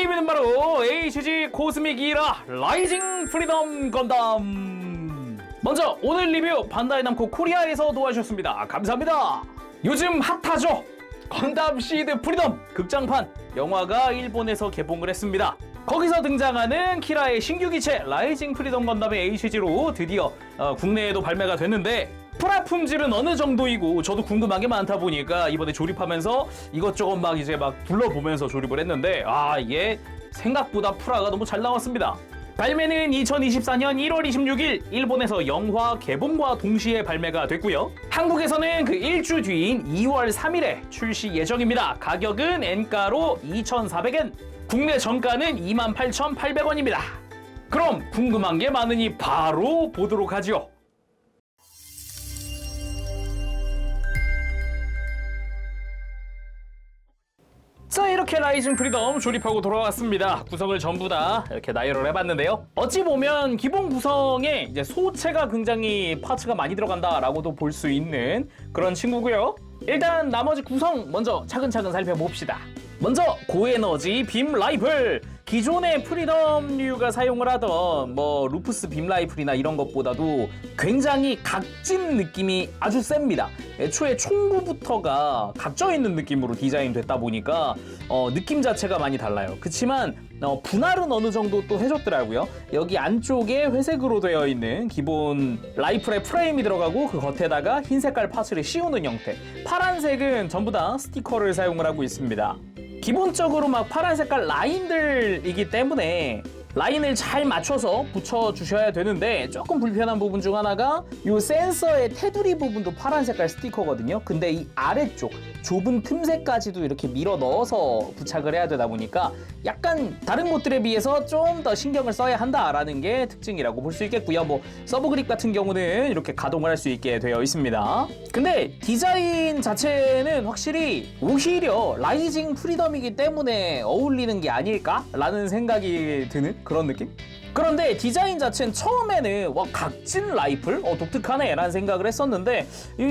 리뷰는 바로 HG 코스믹 이라 라이징 프리덤 건담. 먼저 오늘 리뷰 반다이 남코 코리아에서 도와주셨습니다. 감사합니다. 요즘 핫하죠? 건담 시드 프리덤 극장판 영화가 일본에서 개봉을 했습니다. 거기서 등장하는 키라의 신규 기체 라이징 프리덤 건담의 HG로 드디어 국내에도 발매가 됐는데 프라 품질은 어느 정도이고 저도 궁금한 게 많다 보니까 이번에 조립하면서 이것저것 막 둘러보면서 조립을 했는데 이게 생각보다 프라가 너무 잘 나왔습니다. 발매는 2024년 1월 26일 일본에서 영화 개봉과 동시에 발매가 됐고요. 한국에서는 그 일주 뒤인 2월 3일에 출시 예정입니다. 가격은 N가로 2,400엔, 국내 정가는 28,800원입니다. 그럼 궁금한 게 많으니 바로 보도록 하죠. 자, 이렇게 라이징 프리덤 조립하고 돌아왔습니다. 구성을 전부 다 이렇게 나열을 해봤는데요. 어찌 보면 기본 구성에 이제 소체가 굉장히 파츠가 많이 들어간다라고도 볼 수 있는 그런 친구고요. 일단 나머지 구성 먼저 차근차근 살펴봅시다. 먼저 고에너지 빔 라이플. 기존의 프리덤류가 사용을 하던 루프스 빔 라이플이나 이런 것보다도 굉장히 각진 느낌이 아주 셉니다. 애초에 총구부터가 각져 있는 느낌으로 디자인됐다 보니까 느낌 자체가 많이 달라요. 그치만 분할은 어느 정도 또 해줬더라고요. 여기 안쪽에 회색으로 되어 있는 기본 라이플의 프레임이 들어가고 그 겉에다가 흰 색깔 파츠를 씌우는 형태, 파란색은 전부 다 스티커를 사용을 하고 있습니다. 기본적으로 파란 색깔 라인들이기 때문에 라인을 잘 맞춰서 붙여주셔야 되는데 조금 불편한 부분 중 하나가 이 센서의 테두리 부분도 파란 색깔 스티커거든요. 근데 이 아래쪽 좁은 틈새까지도 이렇게 밀어 넣어서 부착을 해야 되다 보니까 약간 다른 곳들에 비해서 좀 더 신경을 써야 한다라는 게 특징이라고 볼 수 있겠고요. 서브 그립 같은 경우는 이렇게 가동을 할 수 있게 되어 있습니다. 근데 디자인 자체는 확실히 오히려 라이징 프리덤이기 때문에 어울리는 게 아닐까라는 생각이 드는 그런 느낌? 그런데 디자인 자체는 처음에는 각진 라이플? 독특하네 라는 생각을 했었는데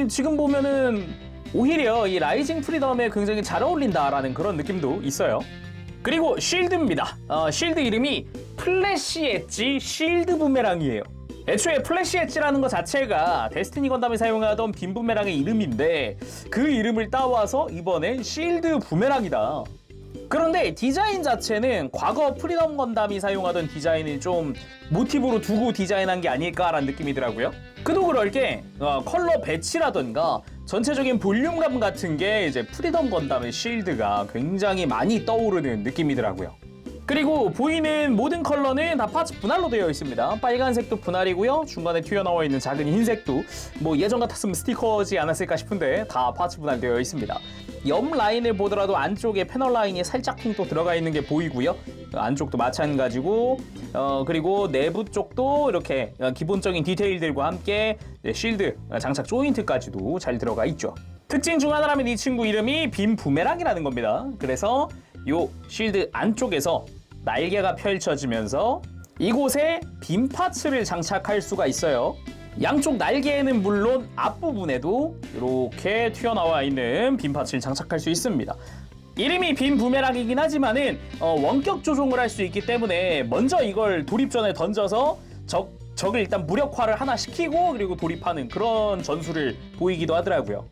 지금 보면은 오히려 이 라이징 프리덤에 굉장히 잘 어울린다라는 그런 느낌도 있어요. 그리고 쉴드입니다. 쉴드 이름이 플래시 엣지 쉴드 부메랑이에요. 애초에 플래시 엣지라는 것 자체가 데스티니 건담에 사용하던 빔 부메랑의 이름인데 그 이름을 따와서 이번엔 쉴드 부메랑이다. 그런데 디자인 자체는 과거 프리덤 건담이 사용하던 디자인을 좀 모티브로 두고 디자인한 게 아닐까라는 느낌이더라고요. 그도 그럴 게 컬러 배치라던가 전체적인 볼륨감 같은 게 이제 프리덤 건담의 쉴드가 굉장히 많이 떠오르는 느낌이더라고요. 그리고 보이는 모든 컬러는 다 파츠 분할로 되어 있습니다. 빨간색도 분할이고요. 중간에 튀어나와 있는 작은 흰색도 예전 같았으면 스티커지 않았을까 싶은데 다 파츠 분할되어 있습니다. 옆 라인을 보더라도 안쪽에 패널 라인이 살짝쿵 또 들어가 있는 게 보이고요. 안쪽도 마찬가지고 그리고 내부 쪽도 이렇게 기본적인 디테일들과 함께 쉴드 장착 조인트까지도 잘 들어가 있죠. 특징 중 하나라면 이 친구 이름이 빔 부메랑이라는 겁니다. 그래서 요 쉴드 안쪽에서 날개가 펼쳐지면서 이곳에 빔 파츠를 장착할 수가 있어요. 양쪽 날개에는 물론 앞부분에도 이렇게 튀어나와 있는 빔 파츠를 장착할 수 있습니다. 이름이 빔 부메랑이긴 하지만은 원격 조종을 할 수 있기 때문에 먼저 이걸 도립 전에 던져서 적을 일단 무력화를 하나 시키고 그리고 도립하는 그런 전술을 보이기도 하더라고요.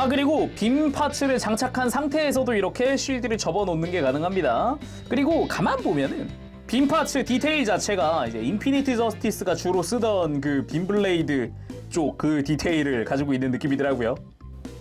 그리고 빔 파츠를 장착한 상태에서도 이렇게 쉴드를 접어놓는 게 가능합니다. 그리고 가만 보면은 빔 파츠 디테일 자체가 이제 인피니티 저스티스가 주로 쓰던 그 빔블레이드 쪽 그 디테일을 가지고 있는 느낌이더라고요.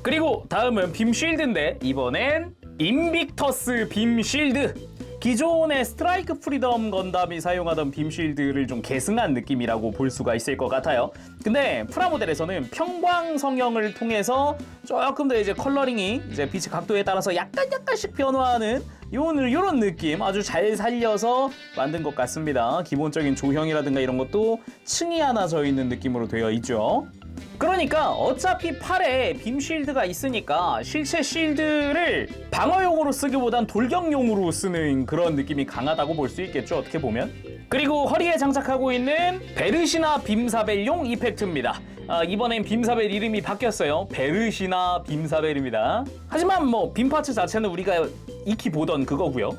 그리고 다음은 빔 쉴드인데 이번엔 인빅터스 빔 쉴드. 기존의 스트라이크 프리덤 건담이 사용하던 빔 쉴드를 좀 계승한 느낌이라고 볼 수가 있을 것 같아요. 근데 프라모델에서는 평광 성형을 통해서 조금 더 이제 컬러링이 이제 빛의 각도에 따라서 약간씩 변화하는 요런 느낌 아주 잘 살려서 만든 것 같습니다. 기본적인 조형이라든가 이런 것도 층이 하나 져 있는 느낌으로 되어 있죠. 그러니까 어차피 팔에 빔 쉴드가 있으니까 실체 쉴드를 방어용으로 쓰기보단 돌격용으로 쓰는 그런 느낌이 강하다고 볼 수 있겠죠, 어떻게 보면. 그리고 허리에 장착하고 있는 베르시나 빔사벨용 이펙트입니다. 이번엔 빔사벨 이름이 바뀌었어요. 베르시나 빔사벨입니다. 하지만 빔 파츠 자체는 우리가 익히 보던 그거고요.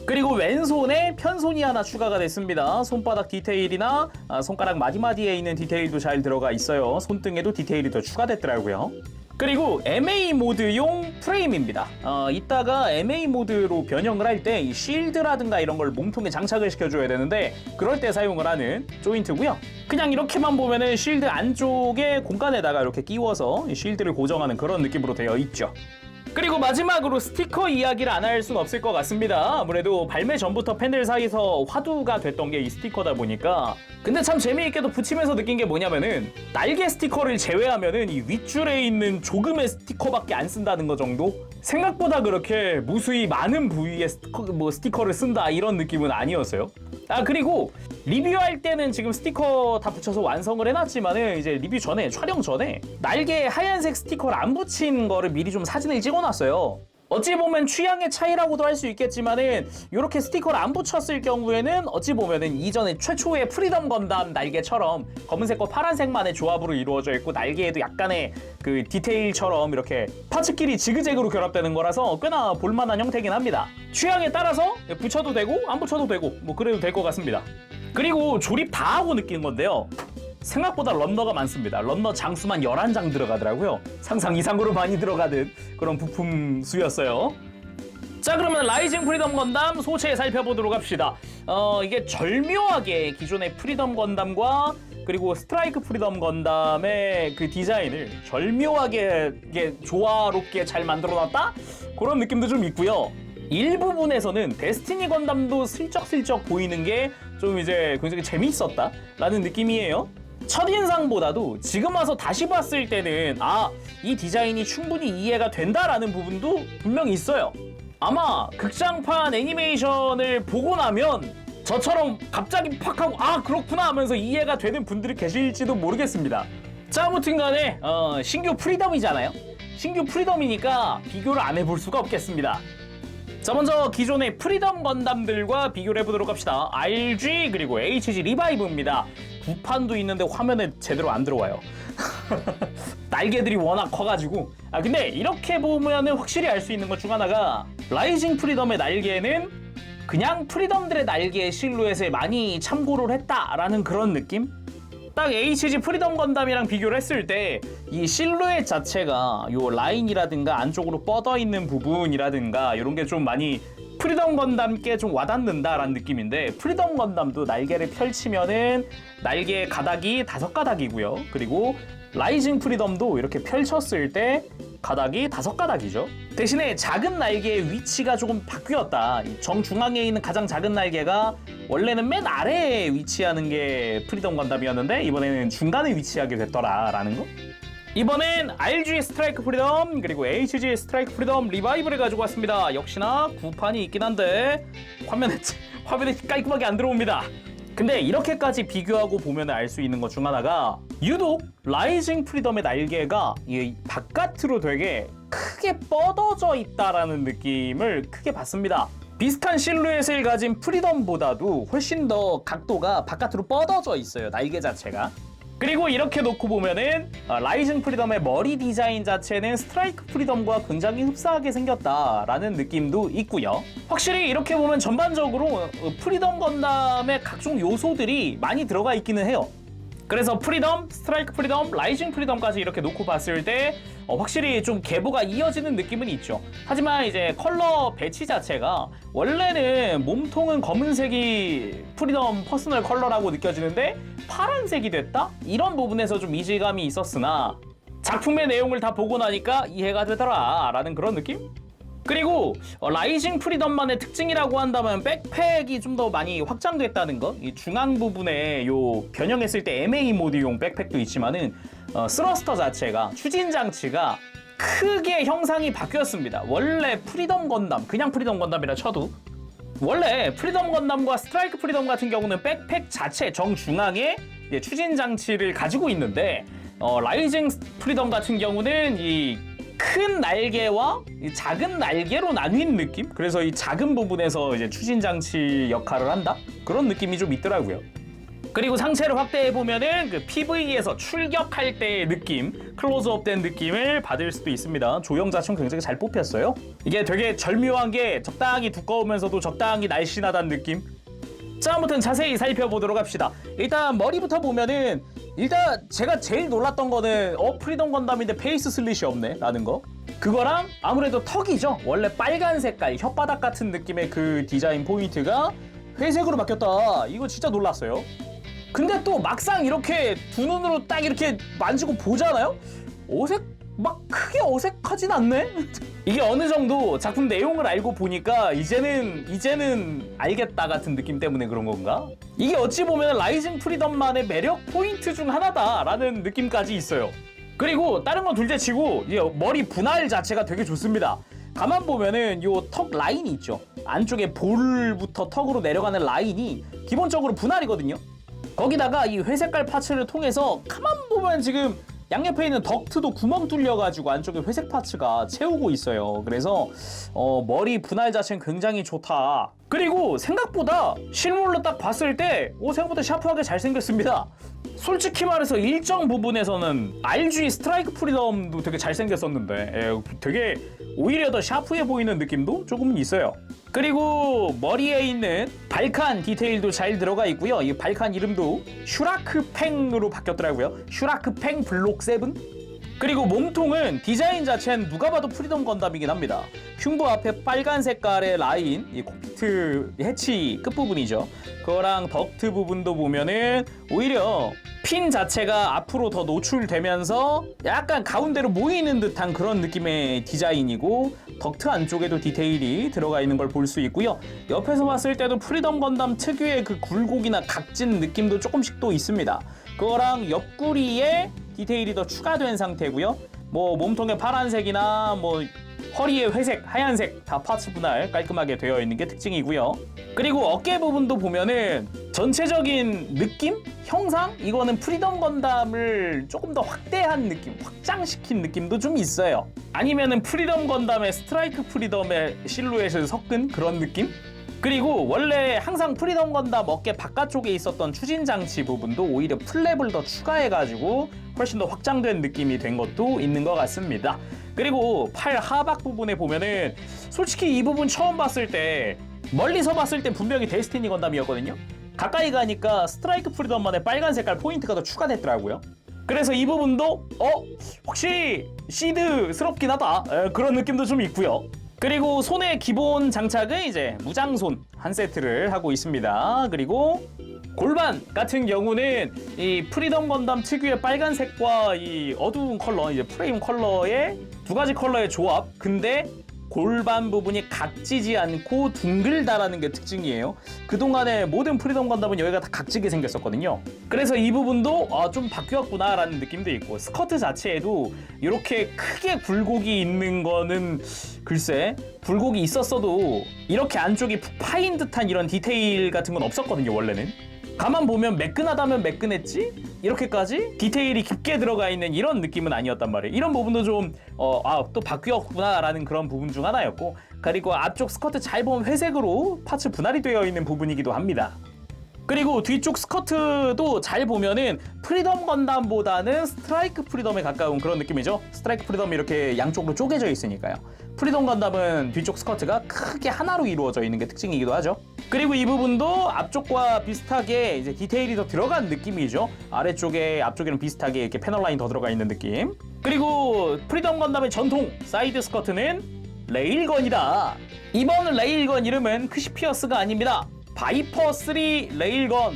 그리고 왼손에 편손이 하나 추가가 됐습니다. 손바닥 디테일이나 손가락 마디마디에 있는 디테일도 잘 들어가 있어요. 손등에도 디테일이 더 추가됐더라고요. 그리고 MA 모드용 프레임입니다. 이따가 MA 모드로 변형을 할 때 이 쉴드라든가 이런 걸 몸통에 장착을 시켜줘야 되는데 그럴 때 사용을 하는 조인트고요. 그냥 이렇게만 보면은 쉴드 안쪽에 공간에다가 이렇게 끼워서 쉴드를 고정하는 그런 느낌으로 되어 있죠. 그리고 마지막으로 스티커 이야기를 안 할 순 없을 것 같습니다. 아무래도 발매 전부터 팬들 사이에서 화두가 됐던 게 이 스티커다 보니까. 근데 참 재미있게도 붙이면서 느낀 게 뭐냐면은 날개 스티커를 제외하면은 이 윗줄에 있는 조금의 스티커밖에 안 쓴다는 거 정도? 생각보다 그렇게 무수히 많은 부위의 스티커를 쓴다 이런 느낌은 아니었어요. 그리고 리뷰할 때는 지금 스티커 다 붙여서 완성을 해놨지만은 이제 리뷰 전에, 촬영 전에 날개에 하얀색 스티커를 안 붙인 거를 미리 좀 사진을 찍어놨어요. 어찌 보면 취향의 차이라고도 할 수 있겠지만은 이렇게 스티커를 안 붙였을 경우에는 어찌 보면은 이전에 최초의 프리덤 건담 날개처럼 검은색과 파란색만의 조합으로 이루어져 있고 날개에도 약간의 그 디테일처럼 이렇게 파츠끼리 지그재그로 결합되는 거라서 꽤나 볼만한 형태긴 합니다. 취향에 따라서 붙여도 되고 안 붙여도 되고 뭐 그래도 될 것 같습니다. 그리고 조립 다 하고 느낀 건데요. 생각보다 런너가 많습니다. 런너 장수만 11장 들어가더라고요. 상상 이상으로 많이 들어가는 그런 부품 수였어요. 자, 그러면 라이징 프리덤 건담 소체 살펴보도록 합시다. 이게 절묘하게 기존의 프리덤 건담과 그리고 스트라이크 프리덤 건담의 그 디자인을 절묘하게 이게 조화롭게 잘 만들어놨다? 그런 느낌도 좀 있고요. 일부분에서는 데스티니 건담도 슬쩍슬쩍 보이는 게 좀 이제 굉장히 재밌었다라는 느낌이에요. 첫인상보다도 지금 와서 다시 봤을 때는 이 디자인이 충분히 이해가 된다라는 부분도 분명히 있어요. 아마 극장판 애니메이션을 보고 나면 저처럼 갑자기 팍 하고 그렇구나 하면서 이해가 되는 분들이 계실지도 모르겠습니다. 자, 아무튼 간에 신규 프리덤이잖아요. 신규 프리덤이니까 비교를 안 해볼 수가 없겠습니다. 자, 먼저 기존의 프리덤 건담들과 비교를 해보도록 합시다. RG 그리고 HG 리바이브입니다. 구판도 있는데 화면에 제대로 안 들어와요. 날개들이 워낙 커가지고. 근데 이렇게 보면은 확실히 알 수 있는 것 중 하나가 라이징 프리덤의 날개는 그냥 프리덤들의 날개의 실루엣을 많이 참고를 했다라는 그런 느낌? 딱 HG 프리덤 건담이랑 비교를 했을 때 이 실루엣 자체가 요 라인이라든가 안쪽으로 뻗어 있는 부분이라든가 이런 게 좀 많이 프리덤 건담께 좀 와닿는다라는 느낌인데 프리덤 건담도 날개를 펼치면은 날개 가닥이 5가닥이고요. 그리고 라이징 프리덤도 이렇게 펼쳤을 때 가닥이 5가닥이죠. 대신에 작은 날개의 위치가 조금 바뀌었다. 정중앙에 있는 가장 작은 날개가 원래는 맨 아래에 위치하는 게 프리덤 건담이었는데 이번에는 중간에 위치하게 됐더라라는 거. 이번엔 RG 스트라이크 프리덤 그리고 HG 스트라이크 프리덤 리바이브를 가지고 왔습니다. 역시나 구판이 있긴 한데 화면에 깔끔하게 안 들어옵니다. 근데 이렇게까지 비교하고 보면 알 수 있는 것 중 하나가 유독 라이징 프리덤의 날개가 이 바깥으로 되게 크게 뻗어져 있다라는 느낌을 크게 받습니다. 비슷한 실루엣을 가진 프리덤보다도 훨씬 더 각도가 바깥으로 뻗어져 있어요. 날개 자체가. 그리고 이렇게 놓고 보면은 라이징 프리덤의 머리 디자인 자체는 스트라이크 프리덤과 굉장히 흡사하게 생겼다라는 느낌도 있고요. 확실히 이렇게 보면 전반적으로 프리덤 건담의 각종 요소들이 많이 들어가 있기는 해요. 그래서 프리덤, 스트라이크 프리덤, 라이징 프리덤까지 이렇게 놓고 봤을 때 확실히 좀 계보가 이어지는 느낌은 있죠. 하지만 이제 컬러 배치 자체가 원래는 몸통은 검은색이 프리덤 퍼스널 컬러라고 느껴지는데 파란색이 됐다? 이런 부분에서 좀 이질감이 있었으나 작품의 내용을 다 보고 나니까 이해가 되더라 라는 그런 느낌? 그리고 라이징 프리덤만의 특징이라고 한다면 백팩이 좀 더 많이 확장됐다는 거. 이 중앙 부분에 요 변형했을 때 MA 모드용 백팩도 있지만은 스러스터 자체가 추진 장치가 크게 형상이 바뀌었습니다. 원래 프리덤 건담, 그냥 프리덤 건담이라 쳐도 원래 프리덤 건담과 스트라이크 프리덤 같은 경우는 백팩 자체 정중앙에 추진 장치를 가지고 있는데 라이징 프리덤 같은 경우는 이 큰 날개와 작은 날개로 나뉜 느낌? 그래서 이 작은 부분에서 이제 추진 장치 역할을 한다? 그런 느낌이 좀 있더라고요. 그리고 상체를 확대해보면은 그 PV에서 출격할 때의 느낌, 클로즈업 된 느낌을 받을 수도 있습니다. 조형 자체는 굉장히 잘 뽑혔어요. 이게 되게 절묘한 게 적당히 두꺼우면서도 적당히 날씬하다는 느낌. 자, 아무튼 자세히 살펴보도록 합시다. 일단 머리부터 보면은 일단 제가 제일 놀랐던 거는 프리덤 건담인데 페이스 슬릿이 없네 라는 거. 그거랑 아무래도 턱이죠. 원래 빨간 색깔 혓바닥 같은 느낌의 그 디자인 포인트가 회색으로 바뀌었다. 이거 진짜 놀랐어요. 근데 또 막상 이렇게 두 눈으로 딱 이렇게 만지고 보잖아요? 막 크게 어색하진 않네? 이게 어느 정도 작품 내용을 알고 보니까 이제는 알겠다 같은 느낌 때문에 그런 건가? 이게 어찌 보면 라이징 프리덤만의 매력 포인트 중 하나다라는 느낌까지 있어요. 그리고 다른 건 둘째치고 머리 분할 자체가 되게 좋습니다. 가만 보면은 요 턱 라인이 있죠. 안쪽에 볼부터 턱으로 내려가는 라인이 기본적으로 분할이거든요. 거기다가 이 회색깔 파츠를 통해서 가만 보면 지금 양옆에 있는 덕트도 구멍 뚫려가지고 안쪽에 회색 파츠가 채우고 있어요. 그래서 머리 분할 자체는 굉장히 좋다. 그리고 생각보다 실물로 딱 봤을 때 생각보다 샤프하게 잘생겼습니다. 솔직히 말해서 일정 부분에서는 RG 스트라이크 프리덤도 되게 잘생겼었는데 되게 오히려 더 샤프해 보이는 느낌도 조금은 있어요. 그리고 머리에 있는 발칸 디테일도 잘 들어가 있고요. 이 발칸 이름도 슈라크팽으로 바뀌었더라고요. 슈라크팽 블록 7. 그리고 몸통은 디자인 자체는 누가 봐도 프리덤 건담이긴 합니다. 흉부 앞에 빨간 색깔의 라인, 이 콕피트 해치 끝부분이죠. 그거랑 덕트 부분도 보면은 오히려 핀 자체가 앞으로 더 노출되면서 약간 가운데로 모이는 듯한 그런 느낌의 디자인이고, 덕트 안쪽에도 디테일이 들어가 있는 걸 볼 수 있고요. 옆에서 봤을 때도 프리덤 건담 특유의 그 굴곡이나 각진 느낌도 조금씩 또 있습니다. 그거랑 옆구리에 디테일이 더 추가된 상태고요. 뭐 몸통에 파란색이나 뭐 허리에 회색, 하얀색 다 파츠 분할 깔끔하게 되어 있는 게 특징이고요. 그리고 어깨 부분도 보면은 전체적인 느낌? 형상? 이거는 프리덤 건담을 조금 더 확대한 느낌, 확장시킨 느낌도 좀 있어요. 아니면은 프리덤 건담의 스트라이크 프리덤의 실루엣을 섞은 그런 느낌? 그리고 원래 항상 프리덤 건담 어깨 바깥쪽에 있었던 추진 장치 부분도 오히려 플랩을 더 추가해가지고 훨씬 더 확장된 느낌이 된 것도 있는 것 같습니다. 그리고 팔 하박 부분에 보면은 솔직히 이 부분 처음 봤을 때 멀리서 봤을 때 분명히 데스티니 건담이었거든요. 가까이 가니까 스트라이크 프리덤만의 빨간 색깔 포인트가 더 추가됐더라고요. 그래서 이 부분도 확실히 시드스럽긴 하다, 그런 느낌도 좀 있고요. 그리고 손의 기본 장착은 이제 무장손 한 세트를 하고 있습니다. 그리고 골반 같은 경우는 이 프리덤 건담 특유의 빨간색과 이 어두운 컬러, 이제 프레임 컬러의 두 가지 컬러의 조합. 근데 골반 부분이 각지지 않고 둥글다라는 게 특징이에요. 그동안에 모든 프리덤 건담은 여기가 다 각지게 생겼었거든요. 그래서 이 부분도 좀 바뀌었구나 라는 느낌도 있고, 스커트 자체에도 이렇게 크게 굴곡이 있는 거는 글쎄 굴곡이 있었어도 이렇게 안쪽이 푹 파인 듯한 이런 디테일 같은 건 없었거든요. 원래는 가만 보면 매끈하다면 매끈했지 이렇게까지 디테일이 깊게 들어가 있는 이런 느낌은 아니었단 말이에요. 이런 부분도 좀 또 바뀌었구나 라는 그런 부분 중 하나였고, 그리고 앞쪽 스커트 잘 보면 회색으로 파츠 분할이 되어 있는 부분이기도 합니다. 그리고 뒤쪽 스커트도 잘 보면은 프리덤 건담보다는 스트라이크 프리덤에 가까운 그런 느낌이죠. 스트라이크 프리덤이 이렇게 양쪽으로 쪼개져 있으니까요. 프리덤 건담은 뒤쪽 스커트가 크게 하나로 이루어져 있는 게 특징이기도 하죠. 그리고 이 부분도 앞쪽과 비슷하게 이제 디테일이 더 들어간 느낌이죠. 아래쪽에 앞쪽에는 비슷하게 이렇게 패널 라인 더 들어가 있는 느낌. 그리고 프리덤 건담의 전통 사이드 스커트는 레일건이다. 이번 레일건 이름은 크시피어스가 아닙니다. 바이퍼 3 레일건.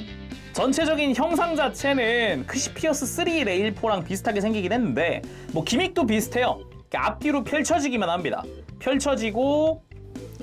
전체적인 형상 자체는 크시피어스 3 레일4랑 비슷하게 생기긴 했는데 뭐 기믹도 비슷해요. 앞뒤로 펼쳐지기만 합니다. 펼쳐지고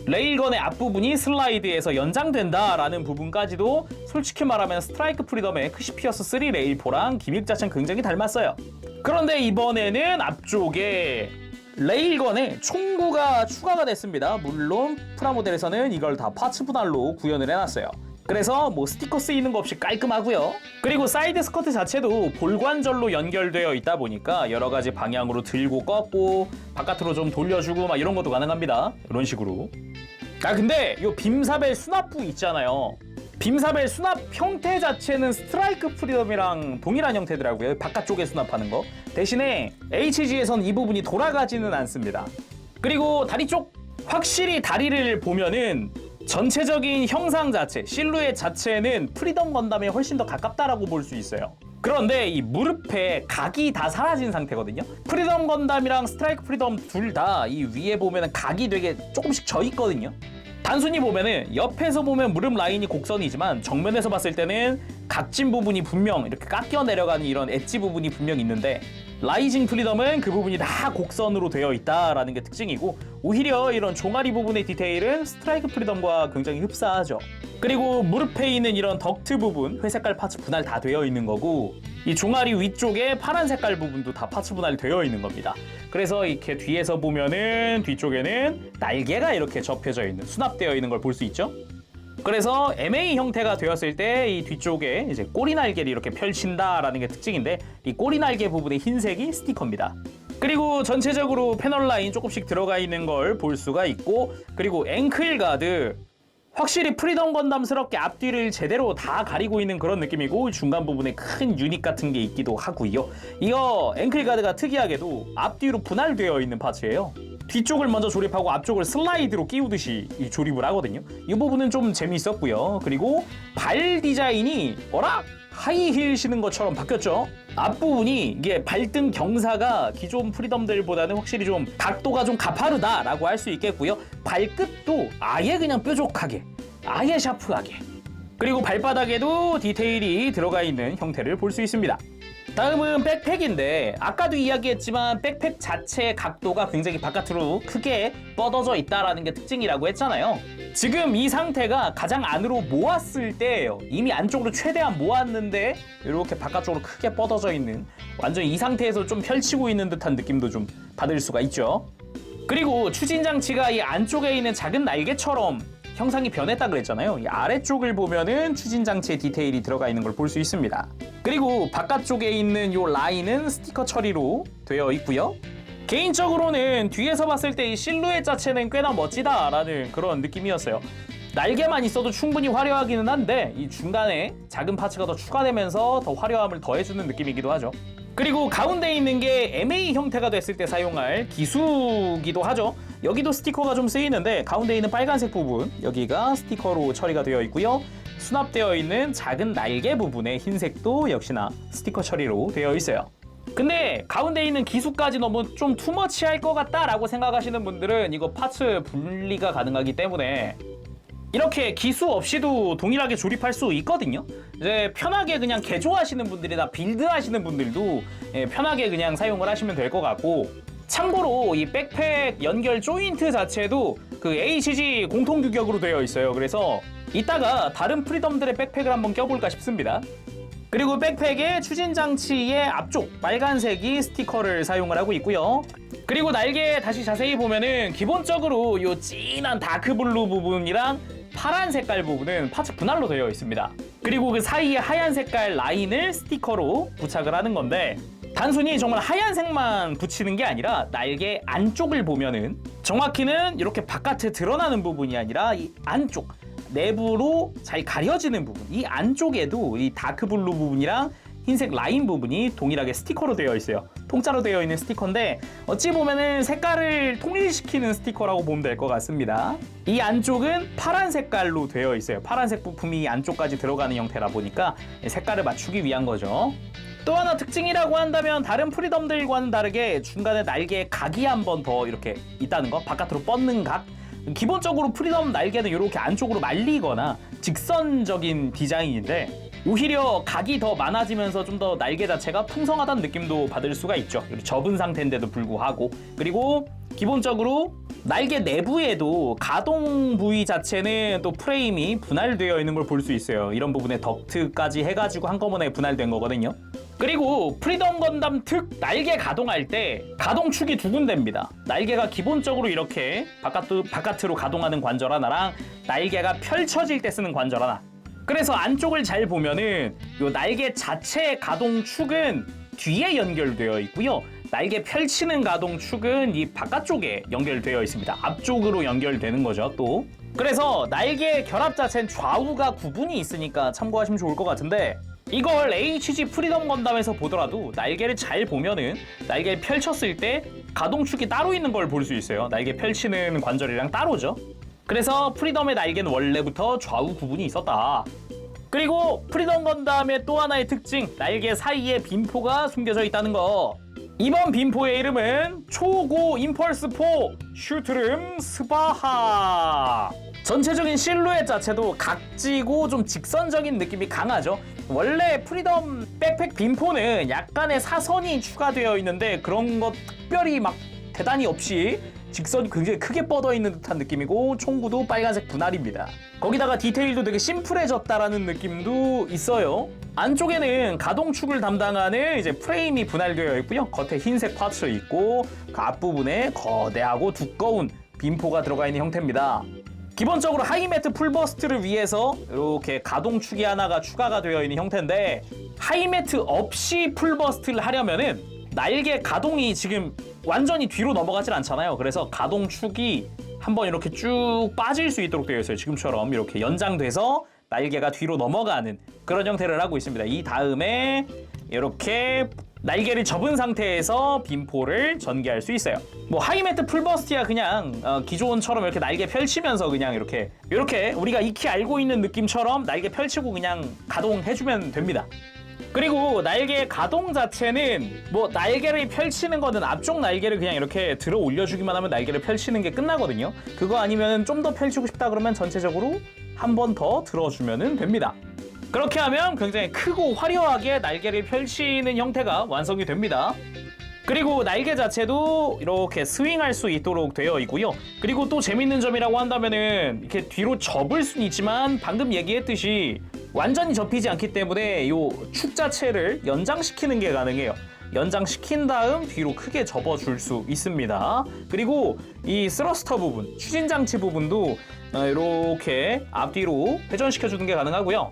레일건의 앞부분이 슬라이드에서 연장된다라는 부분까지도 솔직히 말하면 스트라이크 프리덤의 크시피어스 3 레일4랑 기믹 자체는 굉장히 닮았어요. 그런데 이번에는 앞쪽에 레일건에 총구가 추가가 됐습니다. 물론 프라모델에서는 이걸 다 파츠 분할로 구현을 해놨어요. 그래서 뭐 스티커 쓰이는 거 없이 깔끔하고요. 그리고 사이드 스커트 자체도 볼관절로 연결되어 있다 보니까 여러 가지 방향으로 들고 꺾고 바깥으로 좀 돌려주고 막 이런 것도 가능합니다. 이런 식으로. 근데 이 빔사벨 수납부 있잖아요. 빔사벨 수납 형태 자체는 스트라이크 프리덤이랑 동일한 형태더라고요. 바깥쪽에 수납하는 거. 대신에 HG에선 이 부분이 돌아가지는 않습니다. 그리고 다리 쪽, 확실히 다리를 보면은 전체적인 형상 자체, 실루엣 자체는 프리덤 건담에 훨씬 더 가깝다라고 볼 수 있어요. 그런데 이 무릎에 각이 다 사라진 상태거든요. 프리덤 건담이랑 스트라이크 프리덤 둘 다 이 위에 보면은 각이 되게 조금씩 져 있거든요. 단순히 보면은 옆에서 보면 무릎 라인이 곡선이지만 정면에서 봤을 때는 각진 부분이 분명 이렇게 깎여 내려가는 이런 엣지 부분이 분명 있는데, 라이징 프리덤은 그 부분이 다 곡선으로 되어 있다라는 게 특징이고, 오히려 이런 종아리 부분의 디테일은 스트라이크 프리덤과 굉장히 흡사하죠. 그리고 무릎에 있는 이런 덕트 부분, 회색깔 파츠 분할 다 되어 있는 거고, 이 종아리 위쪽에 파란 색깔 부분도 다 파츠 분할이 되어 있는 겁니다. 그래서 이렇게 뒤에서 보면은 뒤쪽에는 날개가 이렇게 접혀져 있는, 수납되어 있는 걸 볼 수 있죠. 그래서 MA 형태가 되었을 때 이 뒤쪽에 이제 꼬리 날개를 이렇게 펼친다라는 게 특징인데, 이 꼬리 날개 부분의 흰색이 스티커입니다. 그리고 전체적으로 패널 라인 조금씩 들어가 있는 걸 볼 수가 있고, 그리고 앵클 가드, 확실히 프리덤 건담스럽게 앞뒤를 제대로 다 가리고 있는 그런 느낌이고, 중간 부분에 큰 유닛 같은 게 있기도 하고요. 이거 앵클 가드가 특이하게도 앞뒤로 분할되어 있는 파츠예요. 뒤쪽을 먼저 조립하고 앞쪽을 슬라이드로 끼우듯이 이 조립을 하거든요. 이 부분은 좀 재미있었고요. 그리고 발 디자인이 하이힐 신은 것처럼 바뀌었죠. 앞부분이 이게 발등 경사가 기존 프리덤들보다는 확실히 좀 각도가 좀 가파르다라고 할 수 있겠고요. 발끝도 아예 그냥 뾰족하게, 아예 샤프하게, 그리고 발바닥에도 디테일이 들어가 있는 형태를 볼 수 있습니다. 다음은 백팩인데, 아까도 이야기했지만 백팩 자체의 각도가 굉장히 바깥으로 크게 뻗어져 있다는 게 특징이라고 했잖아요. 지금 이 상태가 가장 안으로 모았을 때예요. 이미 안쪽으로 최대한 모았는데 이렇게 바깥쪽으로 크게 뻗어져 있는, 완전 이 상태에서 좀 펼치고 있는 듯한 느낌도 좀 받을 수가 있죠. 그리고 추진 장치가 이 안쪽에 있는 작은 날개처럼 형상이 변했다 그랬잖아요. 이 아래쪽을 보면은 추진 장치의 디테일이 들어가 있는 걸 볼 수 있습니다. 그리고 바깥쪽에 있는 이 라인은 스티커 처리로 되어 있고요. 개인적으로는 뒤에서 봤을 때 이 실루엣 자체는 꽤나 멋지다라는 그런 느낌이었어요. 날개만 있어도 충분히 화려하기는 한데, 이 중간에 작은 파츠가 더 추가되면서 더 화려함을 더해주는 느낌이기도 하죠. 그리고 가운데 있는 게 MA 형태가 됐을 때 사용할 기수기도 하죠. 여기도 스티커가 좀 쓰이는데, 가운데 있는 빨간색 부분, 여기가 스티커로 처리가 되어 있고요. 수납되어 있는 작은 날개 부분의 흰색도 역시나 스티커 처리로 되어 있어요. 근데 가운데 있는 기수까지 너무 좀 투머치할 것 같다라고 생각하시는 분들은 이거 파츠 분리가 가능하기 때문에 이렇게 기수 없이도 동일하게 조립할 수 있거든요. 이제 편하게 그냥 개조하시는 분들이나 빌드하시는 분들도 편하게 그냥 사용을 하시면 될 것 같고, 참고로 이 백팩 연결 조인트 자체도 그 HG 공통 규격으로 되어 있어요. 그래서 이따가 다른 프리덤들의 백팩을 한번 껴볼까 싶습니다. 그리고 백팩의 추진 장치의 앞쪽 빨간색이 스티커를 사용을 하고 있고요. 그리고 날개 다시 자세히 보면은 기본적으로 이 진한 다크블루 부분이랑 파란 색깔 부분은 파츠 분할로 되어 있습니다. 그리고 그 사이에 하얀 색깔 라인을 스티커로 부착을 하는 건데, 단순히 정말 하얀색만 붙이는 게 아니라 날개 안쪽을 보면은 정확히는 이렇게 바깥에 드러나는 부분이 아니라 이 안쪽 내부로 잘 가려지는 부분, 이 안쪽에도 이 다크블루 부분이랑 흰색 라인 부분이 동일하게 스티커로 되어 있어요. 통짜로 되어 있는 스티커인데, 어찌 보면은 색깔을 통일시키는 스티커라고 보면 될 것 같습니다. 이 안쪽은 파란 색깔로 되어 있어요. 파란색 부품이 안쪽까지 들어가는 형태라 보니까 색깔을 맞추기 위한 거죠. 또 하나 특징이라고 한다면, 다른 프리덤들과는 다르게 중간에 날개에 각이 한 번 더 이렇게 있다는 거, 바깥으로 뻗는 각. 기본적으로 프리덤 날개는 이렇게 안쪽으로 말리거나 직선적인 디자인인데, 오히려 각이 더 많아지면서 좀 더 날개 자체가 풍성하다는 느낌도 받을 수가 있죠. 접은 상태인데도 불구하고. 그리고 기본적으로 날개 내부에도 가동 부위 자체는 또 프레임이 분할되어 있는 걸 볼 수 있어요. 이런 부분에 덕트까지 해가지고 한꺼번에 분할된 거거든요. 그리고 프리덤 건담 특 날개 가동할 때 가동축이 두 군데입니다. 날개가 기본적으로 이렇게 바깥으로 가동하는 관절 하나랑 날개가 펼쳐질 때 쓰는 관절 하나. 그래서 안쪽을 잘 보면은 요 날개 자체의 가동축은 뒤에 연결되어 있고요. 날개 펼치는 가동축은 이 바깥쪽에 연결되어 있습니다. 앞쪽으로 연결되는 거죠, 또. 그래서 날개 결합 자체는 좌우가 구분이 있으니까 참고하시면 좋을 것 같은데, 이걸 HG 프리덤 건담에서 보더라도 날개를 잘 보면은 날개를 펼쳤을 때 가동축이 따로 있는 걸 볼 수 있어요. 날개 펼치는 관절이랑 따로죠. 그래서 프리덤의 날개는 원래부터 좌우 구분이 있었다. 그리고 프리덤 건담의 또 하나의 특징, 날개 사이에 빈포가 숨겨져 있다는 거. 이번 빈포의 이름은 초고 임펄스4 슈트름 스바하. 전체적인 실루엣 자체도 각지고 좀 직선적인 느낌이 강하죠. 원래 프리덤 백팩 빈포는 약간의 사선이 추가되어 있는데 그런 것 특별히 막 대단히 없이 직선이 굉장히 크게 뻗어 있는 듯한 느낌이고, 총구도 빨간색 분할입니다. 거기다가 디테일도 되게 심플해졌다라는 느낌도 있어요. 안쪽에는 가동축을 담당하는 이제 프레임이 분할되어 있고요. 겉에 흰색 파츠 있고 그 앞부분에 거대하고 두꺼운 빈포가 들어가 있는 형태입니다. 기본적으로 하이매트 풀버스트를 위해서 이렇게 가동축이 하나가 추가가 되어 있는 형태인데, 하이매트 없이 풀버스트를 하려면은 날개 가동이 지금 완전히 뒤로 넘어가질 않잖아요. 그래서 가동축이 한번 이렇게 쭉 빠질 수 있도록 되어 있어요. 지금처럼 이렇게 연장돼서 날개가 뒤로 넘어가는 그런 형태를 하고 있습니다. 이 다음에 이렇게 날개를 접은 상태에서 빈포를 전개할 수 있어요. 뭐 하이매트 풀버스트야 그냥 기존처럼 이렇게 날개 펼치면서 그냥 이렇게 우리가 익히 알고 있는 느낌처럼 날개 펼치고 그냥 가동해주면 됩니다. 그리고 날개 가동 자체는 뭐 날개를 펼치는 거는 앞쪽 날개를 그냥 이렇게 들어 올려주기만 하면 날개를 펼치는 게 끝나거든요. 그거 아니면 좀 더 펼치고 싶다 그러면 전체적으로 한 번 더 들어주면 됩니다. 그렇게 하면 굉장히 크고 화려하게 날개를 펼치는 형태가 완성이 됩니다. 그리고 날개 자체도 이렇게 스윙할 수 있도록 되어 있고요. 그리고 또 재밌는 점이라고 한다면은 이렇게 뒤로 접을 수는 있지만 방금 얘기했듯이 완전히 접히지 않기 때문에 이 축 자체를 연장시키는 게 가능해요. 연장시킨 다음 뒤로 크게 접어줄 수 있습니다. 그리고 이 스러스터 부분, 추진장치 부분도 이렇게 앞뒤로 회전시켜주는 게 가능하고요.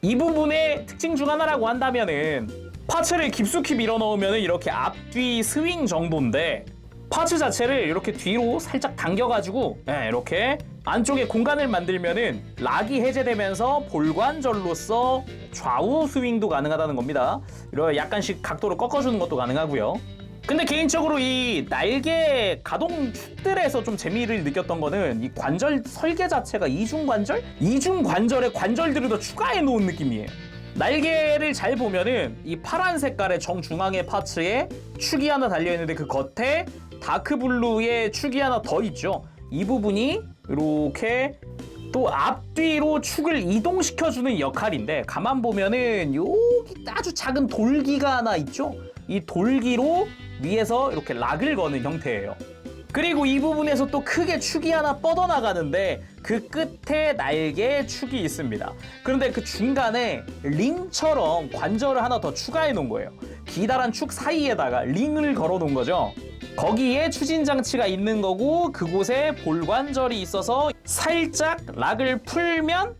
이 부분의 특징 중 하나라고 한다면은 파츠를 깊숙이 밀어 넣으면 이렇게 앞뒤 스윙 정도인데, 파츠 자체를 이렇게 뒤로 살짝 당겨가지고 이렇게 안쪽에 공간을 만들면은 락이 해제되면서 볼관절로서 좌우 스윙도 가능하다는 겁니다. 이렇게 약간씩 각도를 꺾어주는 것도 가능하고요. 근데 개인적으로 이 날개 가동 축들에서 좀 재미를 느꼈던 거는 이 관절 설계 자체가 이중관절? 이중관절에 관절들을 더 추가해 놓은 느낌이에요. 날개를 잘 보면은 이 파란 색깔의 정중앙의 파츠에 축이 하나 달려있는데 그 겉에 다크블루의 축이 하나 더 있죠. 이 부분이 이렇게 또 앞뒤로 축을 이동시켜주는 역할인데, 가만 보면은 여기 아주 작은 돌기가 하나 있죠. 이 돌기로 위에서 이렇게 락을 거는 형태예요. 그리고 이 부분에서 또 크게 축이 하나 뻗어나가는데 그 끝에 날개 축이 있습니다. 그런데 그 중간에 링처럼 관절을 하나 더 추가해 놓은 거예요. 기다란 축 사이에다가 링을 걸어 놓은 거죠. 거기에 추진장치가 있는 거고, 그곳에 볼관절이 있어서 살짝 락을 풀면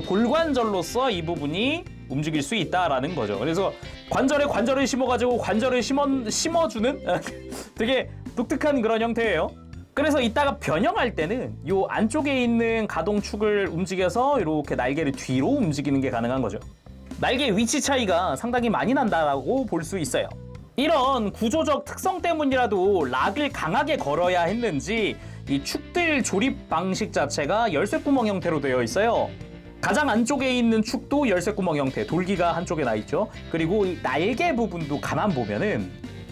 볼관절로서 이 부분이 움직일 수 있다라는 거죠. 그래서 관절에 관절을 심어가지고 관절을 심어주는 되게 독특한 그런 형태예요. 그래서 이따가 변형할 때는 이 안쪽에 있는 가동축을 움직여서 이렇게 날개를 뒤로 움직이는 게 가능한 거죠. 날개 위치 차이가 상당히 많이 난다고 볼 수 있어요. 이런 구조적 특성 때문이라도 락을 강하게 걸어야 했는지 이 축들 조립 방식 자체가 열쇠구멍 형태로 되어 있어요. 가장 안쪽에 있는 축도 열쇠구멍 형태, 돌기가 한쪽에 나 있죠. 그리고 이 날개 부분도 가만 보면은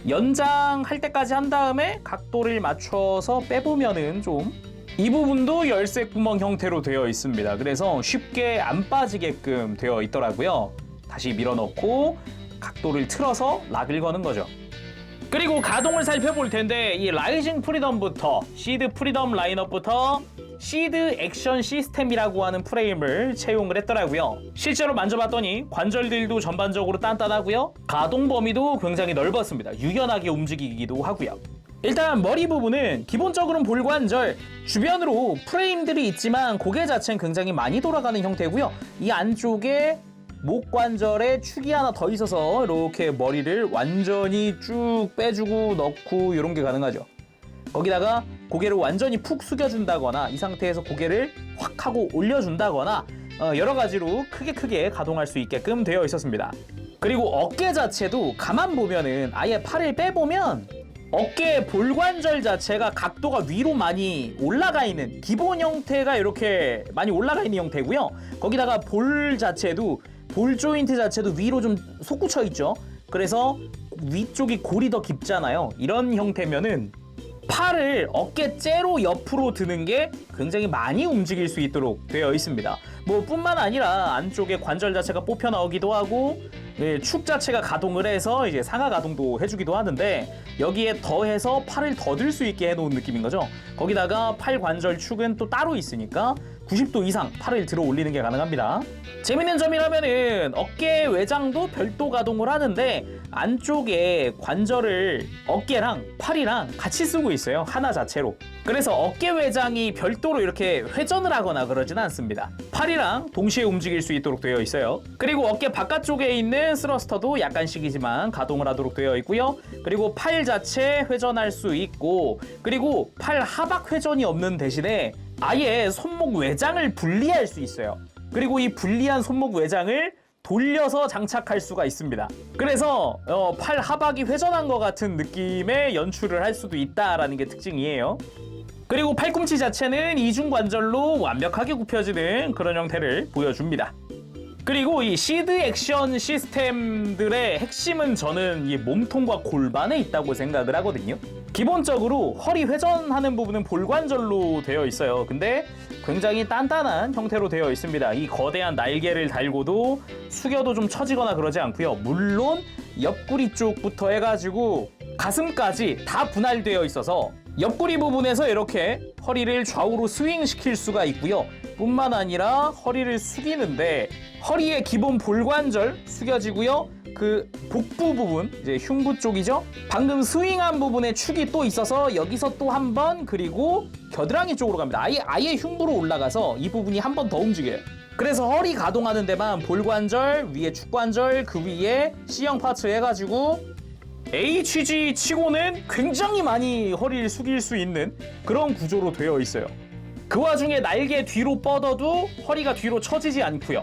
연장할 때까지 한 다음에 각도를 맞춰서 빼보면은 좀 이 부분도 열쇠구멍 형태로 되어 있습니다. 그래서 쉽게 안 빠지게끔 되어 있더라고요. 다시 밀어넣고 각도를 틀어서 락을 거는 거죠. 그리고 가동을 살펴볼 텐데, 이 라이징 프리덤부터 시드 프리덤 라인업부터 시드 액션 시스템이라고 하는 프레임을 채용을 했더라고요. 실제로 만져봤더니 관절들도 전반적으로 단단하고요. 가동 범위도 굉장히 넓었습니다. 유연하게 움직이기도 하고요. 일단 머리 부분은 기본적으로는 볼관절, 주변으로 프레임들이 있지만 고개 자체는 굉장히 많이 돌아가는 형태고요. 이 안쪽에 목 관절에 축이 하나 더 있어서 이렇게 머리를 완전히 쭉 빼주고 넣고 이런 게 가능하죠. 거기다가 고개를 완전히 푹 숙여준다거나 이 상태에서 고개를 확 하고 올려준다거나 여러 가지로 크게 가동할 수 있게끔 되어 있었습니다. 그리고 어깨 자체도 가만 보면은 아예 팔을 빼보면 어깨 볼관절 자체가 각도가 위로 많이 올라가 있는 기본 형태가 이렇게 많이 올라가 있는 형태고요. 거기다가 볼 자체도 볼 조인트 자체도 위로 좀 솟구쳐 있죠. 그래서 위쪽이 골이 더 깊잖아요. 이런 형태면은 팔을 어깨째로 옆으로 드는 게 굉장히 많이 움직일 수 있도록 되어 있습니다. 뭐 뿐만 아니라 안쪽에 관절 자체가 뽑혀 나오기도 하고 축 자체가 가동을 해서 이제 상하 가동도 해주기도 하는데 여기에 더해서 팔을 더 들 수 있게 해놓은 느낌인 거죠. 거기다가 팔 관절 축은 또 따로 있으니까 90도 이상 팔을 들어 올리는 게 가능합니다. 재밌는 점이라면은 어깨 외장도 별도 가동을 하는데 안쪽에 관절을 어깨랑 팔이랑 같이 쓰고 있어요. 하나 자체로. 그래서 어깨 외장이 별도로 이렇게 회전을 하거나 그러진 않습니다. 팔이랑 동시에 움직일 수 있도록 되어 있어요. 그리고 어깨 바깥쪽에 있는 스러스터도 약간씩이지만 가동을 하도록 되어 있고요. 그리고 팔 자체 회전할 수 있고 그리고 팔 하박 회전이 없는 대신에 아예 손목 외장을 분리할 수 있어요. 그리고 이 분리한 손목 외장을 돌려서 장착할 수가 있습니다. 그래서 팔 하박이 회전한 것 같은 느낌의 연출을 할 수도 있다라는 게 특징이에요. 그리고 팔꿈치 자체는 이중관절로 완벽하게 굽혀지는 그런 형태를 보여줍니다. 그리고 이 시드 액션 시스템들의 핵심은 저는 이 몸통과 골반에 있다고 생각을 하거든요. 기본적으로 허리 회전하는 부분은 볼관절로 되어 있어요. 근데 굉장히 단단한 형태로 되어 있습니다. 이 거대한 날개를 달고도 숙여도 좀 처지거나 그러지 않고요. 물론 옆구리 쪽부터 해가지고 가슴까지 다 분할되어 있어서 옆구리 부분에서 이렇게 허리를 좌우로 스윙시킬 수가 있고요. 뿐만 아니라 허리를 숙이는데 허리의 기본 볼관절 숙여지고요. 그 복부 부분, 이제 흉부 쪽이죠. 방금 스윙한 부분에 축이 또 있어서 여기서 또 한 번 그리고 겨드랑이 쪽으로 갑니다. 아예 흉부로 올라가서 이 부분이 한 번 더 움직여요. 그래서 허리 가동하는 데만 볼관절, 위에 축관절, 그 위에 C형 파츠 해가지고 HG 치고는 굉장히 많이 허리를 숙일 수 있는 그런 구조로 되어 있어요. 그 와중에 날개 뒤로 뻗어도 허리가 뒤로 처지지 않고요.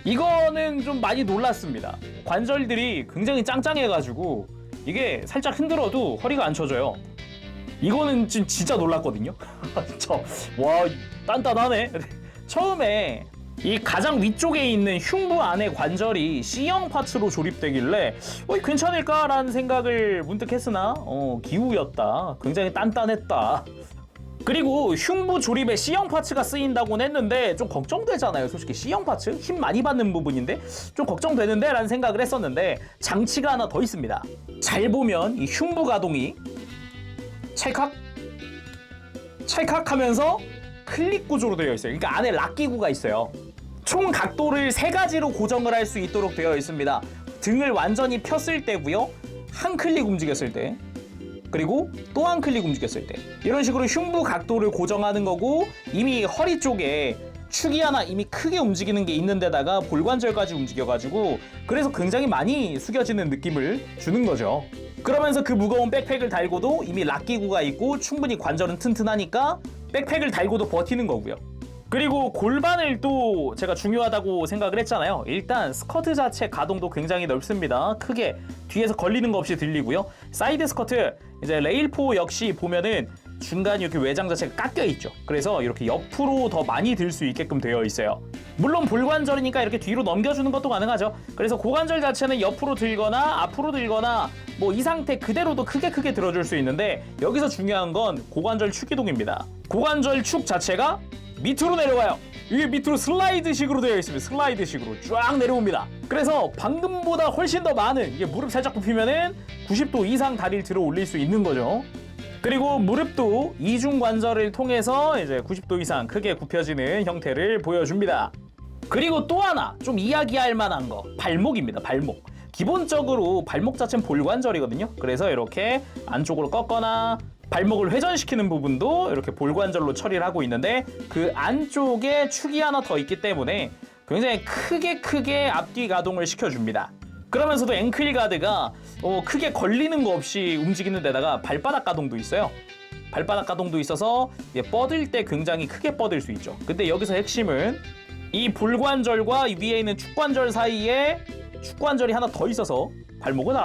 이거는 좀 많이 놀랐습니다. 관절들이 굉장히 짱짱해가지고 이게 살짝 흔들어도 허리가 안 처져요. 이거는 진짜 놀랐거든요. 와, 단단하네. 처음에 이 가장 위쪽에 있는 흉부 안에 관절이 C형 파츠로 조립되길래 괜찮을까라는 생각을 문득 했으나 기우였다. 굉장히 단단했다. 그리고 흉부 조립에 C형 파츠가 쓰인다고는 했는데 좀 걱정되잖아요. 솔직히 C형 파츠? 힘 많이 받는 부분인데 좀 걱정되는데 라는 생각을 했었는데 장치가 하나 더 있습니다. 잘 보면 이 흉부 가동이 찰칵 하면서 클릭 구조로 되어 있어요. 그러니까 안에 락 기구가 있어요. 총 각도를 3가지로 고정을 할 수 있도록 되어 있습니다. 등을 완전히 폈을 때고요. 한 클릭 움직였을 때 그리고 또 한 클릭 움직였을 때 이런 식으로 흉부 각도를 고정하는 거고 이미 허리 쪽에 축이 하나 이미 크게 움직이는 게 있는 데다가 볼관절까지 움직여가지고 그래서 굉장히 많이 숙여지는 느낌을 주는 거죠. 그러면서 그 무거운 백팩을 달고도 이미 락 기구가 있고 충분히 관절은 튼튼하니까 백팩을 달고도 버티는 거고요. 그리고 골반을 또 제가 중요하다고 생각을 했잖아요. 일단 스커트 자체 가동도 굉장히 넓습니다. 크게 뒤에서 걸리는 거 없이 들리고요. 사이드 스커트 이제 레일4 역시 보면은 중간이 이렇게 외장 자체가 깎여 있죠. 그래서 이렇게 옆으로 더 많이 들 수 있게끔 되어 있어요. 물론 볼관절이니까 이렇게 뒤로 넘겨주는 것도 가능하죠. 그래서 고관절 자체는 옆으로 들거나 앞으로 들거나 뭐 이 상태 그대로도 크게 들어줄 수 있는데 여기서 중요한 건 고관절 축 이동입니다. 고관절 축 자체가 밑으로 내려가요. 이게 밑으로 슬라이드식으로 되어 있습니다. 슬라이드식으로 쫙 내려옵니다. 그래서 방금보다 훨씬 더 많은 이게 무릎 살짝 굽히면은 90도 이상 다리를 들어 올릴 수 있는 거죠. 그리고 무릎도 이중관절을 통해서 이제 90도 이상 크게 굽혀지는 형태를 보여줍니다. 그리고 또 하나 좀 이야기할 만한 거 발목입니다. 발목. 기본적으로 발목 자체는 볼관절이거든요. 그래서 이렇게 안쪽으로 꺾거나 발목을 회전시키는 부분도 이렇게 볼관절로 처리를 하고 있는데 그 안쪽에 축이 하나 더 있기 때문에 굉장히 크게 앞뒤 가동을 시켜줍니다. 그러면서도 앵클 가드가 크게 걸리는 거 없이 움직이는 데다가 발바닥 가동도 있어요. 발바닥 가동도 있어서 뻗을 때 굉장히 크게 뻗을 수 있죠. 근데 여기서 핵심은 이 볼관절과 위에 있는 축관절 사이에 축관절이 하나 더 있어서 발목을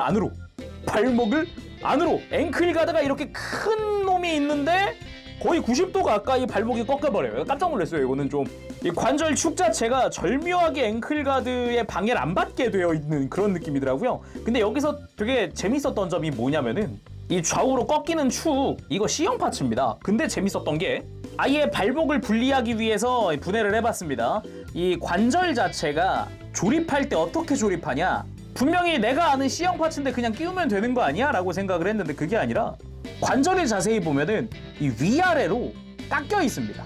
안으로 앵클 가드가 이렇게 큰 놈이 있는데 거의 90도 가까이 발목이 꺾여버려요. 깜짝 놀랐어요. 이거는 좀 이 관절 축 자체가 절묘하게 앵클 가드에 방해를 안 받게 되어 있는 그런 느낌이더라고요. 근데 여기서 되게 재밌었던 점이 뭐냐면은 이 좌우로 꺾이는 축 이거 C형 파츠입니다. 근데 재밌었던 게 아예 발목을 분리하기 위해서 분해를 해봤습니다. 이 관절 자체가 조립할 때 어떻게 조립하냐, 분명히 내가 아는 C형 파츠인데 그냥 끼우면 되는 거 아니야? 라고 생각을 했는데 그게 아니라 관절을 자세히 보면은 이 위아래로 깎여 있습니다.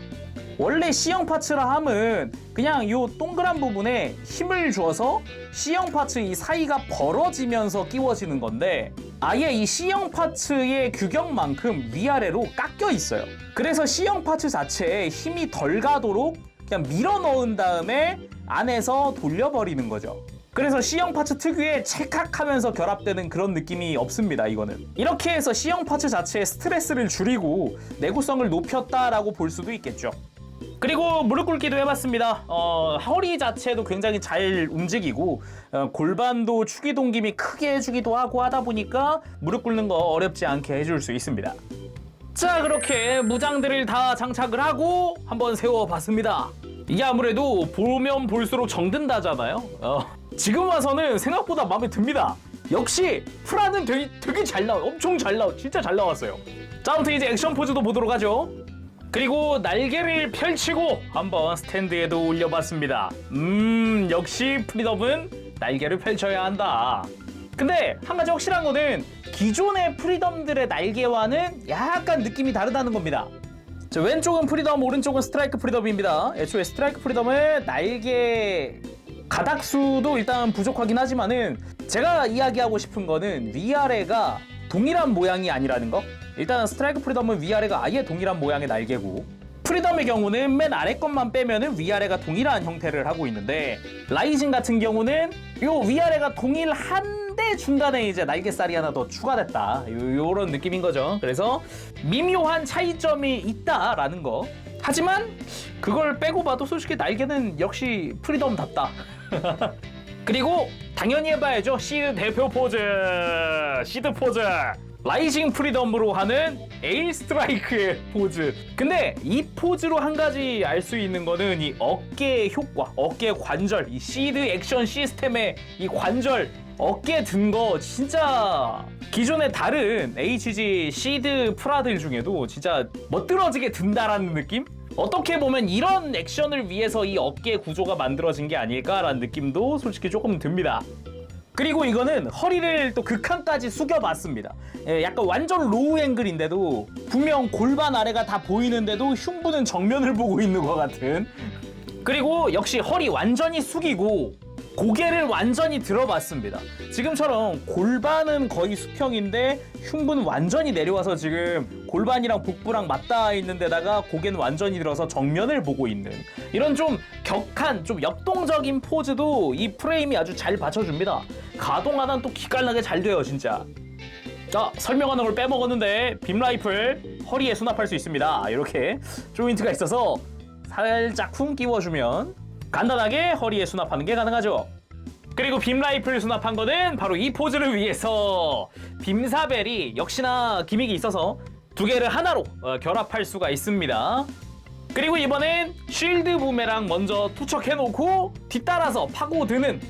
원래 C형 파츠라 함은 그냥 이 동그란 부분에 힘을 줘서 C형 파츠 이 사이가 벌어지면서 끼워지는 건데 아예 이 C형 파츠의 규격만큼 위아래로 깎여 있어요. 그래서 C형 파츠 자체에 힘이 덜 가도록 그냥 밀어 넣은 다음에 안에서 돌려버리는 거죠. 그래서 C형 파츠 특유의 찰칵하면서 결합되는 그런 느낌이 없습니다. 이거는 이렇게 해서 C형 파츠 자체의 스트레스를 줄이고 내구성을 높였다라고 볼 수도 있겠죠. 그리고 무릎 꿇기도 해봤습니다. 허리 자체도 굉장히 잘 움직이고 골반도 축이 동김이 크게 해주기도 하고 하다 보니까 무릎 꿇는 거 어렵지 않게 해줄 수 있습니다. 자, 그렇게 무장들을 다 장착을 하고 한번 세워봤습니다. 이게 아무래도 보면 볼수록 정든다잖아요. 지금 와서는 생각보다 마음에 듭니다. 역시 프라는 되게 잘 나와요. 엄청 잘 나와요. 진짜 잘 나왔어요. 자, 아무튼 이제 액션 포즈도 보도록 하죠. 그리고 날개를 펼치고 한번 스탠드에도 올려봤습니다. 역시 프리덤은 날개를 펼쳐야 한다. 근데 한 가지 확실한 거는 기존의 프리덤들의 날개와는 약간 느낌이 다르다는 겁니다. 자, 왼쪽은 프리덤, 오른쪽은 스트라이크 프리덤입니다. 애초에 스트라이크 프리덤의 날개 가닥수도 일단 부족하긴 하지만은 제가 이야기하고 싶은 거는 위아래가 동일한 모양이 아니라는 거. 일단 스트라이크 프리덤은 위아래가 아예 동일한 모양의 날개고 프리덤의 경우는 맨 아래 것만 빼면은 위아래가 동일한 형태를 하고 있는데 라이징 같은 경우는 요 위아래가 동일한데 중간에 이제 날개살이 하나 더 추가됐다. 요런 느낌인 거죠. 그래서 미묘한 차이점이 있다라는 거. 하지만 그걸 빼고 봐도 솔직히 날개는 역시 프리덤답다. 그리고 당연히 해봐야죠. 시드 대표 포즈, 시드 포즈. 라이징 프리덤으로 하는 에일 스트라이크의 포즈. 근데 이 포즈로 한 가지 알 수 있는 거는 이 어깨 효과, 어깨 관절, 이 시드 액션 시스템의 이 관절, 어깨 든 거 진짜 기존의 다른 HG 시드 프라들 중에도 진짜 멋들어지게 든다라는 느낌? 어떻게 보면 이런 액션을 위해서 이 어깨 구조가 만들어진 게 아닐까라는 느낌도 솔직히 조금 듭니다. 그리고 이거는 허리를 또 극한까지 숙여봤습니다. 약간 완전 로우 앵글인데도 분명 골반 아래가 다 보이는데도 흉부는 정면을 보고 있는 것 같은. 그리고 역시 허리 완전히 숙이고 고개를 완전히 들어봤습니다. 지금처럼 골반은 거의 수평인데 흉부는 완전히 내려와서 지금 골반이랑 복부랑 맞닿아 있는 데다가 고개는 완전히 들어서 정면을 보고 있는 이런 좀 격한, 좀 역동적인 포즈도 이 프레임이 아주 잘 받쳐줍니다. 가동 하나는 또 기깔나게 잘 돼요, 진짜. 자, 설명하는 걸 빼먹었는데 빔 라이플 허리에 수납할 수 있습니다. 이렇게 조인트가 있어서 살짝 쿵 끼워주면 간단하게 허리에 수납하는 게 가능하죠. 그리고 빔 라이플 수납한 거는 바로 이 포즈를 위해서 빔사벨이 역시나 기믹이 있어서 두 개를 하나로 결합할 수가 있습니다. 그리고 이번엔 쉴드 부메랑 먼저 투척해놓고 뒤따라서 파고드는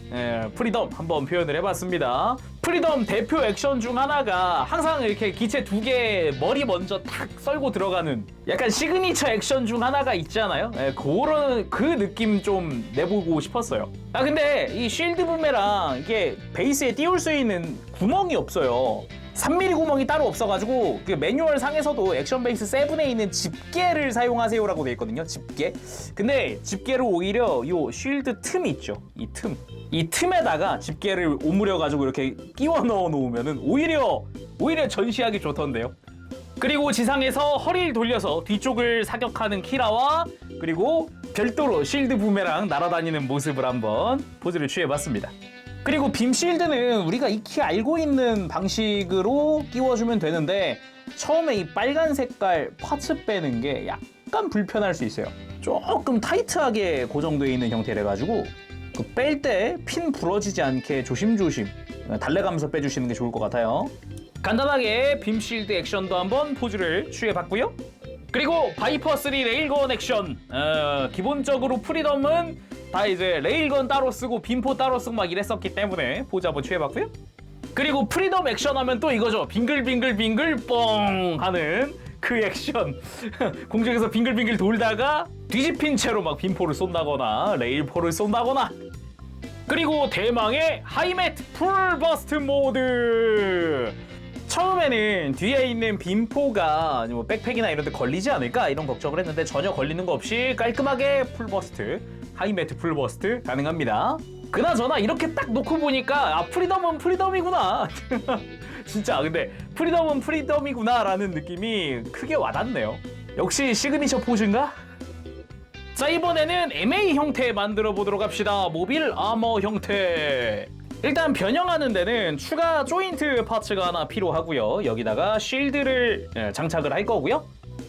프리덤 한번 표현을 해봤습니다. 프리덤 대표 액션 중 하나가 항상 이렇게 기체 두 개 머리 먼저 탁 썰고 들어가는 약간 시그니처 액션 중 하나가 있잖아요. 그런 그 느낌 좀 내보고 싶었어요. 아, 근데 이 쉴드 부메랑 이게 베이스에 띄울 수 있는 구멍이 없어요. 3mm 구멍이 따로 없어가지고 그 매뉴얼 상에서도 액션 베이스 7에 있는 집게를 사용하세요라고 돼 있거든요. 집게. 근데 집게를 오히려 요 쉴드 틈이 있죠. 이 틈에다가 집게를 오므려가지고 이렇게 끼워 넣어 놓으면은 오히려 전시하기 좋던데요. 그리고 지상에서 허리를 돌려서 뒤쪽을 사격하는 키라와 그리고 별도로 쉴드 부메랑 날아다니는 모습을 한번 포즈를 취해봤습니다. 그리고 빔 실드는 우리가 익히 알고 있는 방식으로 끼워주면 되는데 처음에 이 빨간 색깔 파츠 빼는 게 약간 불편할 수 있어요. 조금 타이트하게 고정되어 있는 형태래 가지고 그 뺄 때 핀 부러지지 않게 조심조심 달래가면서 빼주시는 게 좋을 것 같아요. 간단하게 빔 실드 액션도 한번 포즈를 취해봤고요. 그리고 바이퍼 3 레일건 액션. 기본적으로 프리덤은 다 이제 레일건 따로 쓰고 빔포 따로 쓰고 막 이랬었기 때문에 포즈 한번 취해봤고요. 그리고 프리덤 액션 하면 또 이거죠. 빙글빙글빙글 뻥 하는 그 액션. 공중에서 빙글빙글 돌다가 뒤집힌 채로 막 빔포를 쏜다거나 레일포를 쏜다거나. 그리고 대망의 하이매트 풀버스트 모드. 처음에는 뒤에 있는 빔포가 뭐 백팩이나 이런 데 걸리지 않을까 이런 걱정을 했는데 전혀 걸리는 거 없이 깔끔하게 풀버스트, 하이매트 풀버스트 가능합니다. 그나저나 이렇게 딱 놓고 보니까 아 프리덤은 프리덤이구나. 진짜 근데 프리덤은 프리덤이구나 라는 느낌이 크게 와닿네요. 역시 시그니처 포즈인가? 자, 이번에는 MA 형태 만들어 보도록 합시다. 모빌 아머 형태. 일단 변형하는 데는 추가 조인트 파츠가 하나 필요하고요. 여기다가 쉴드를 장착을 할 거고요.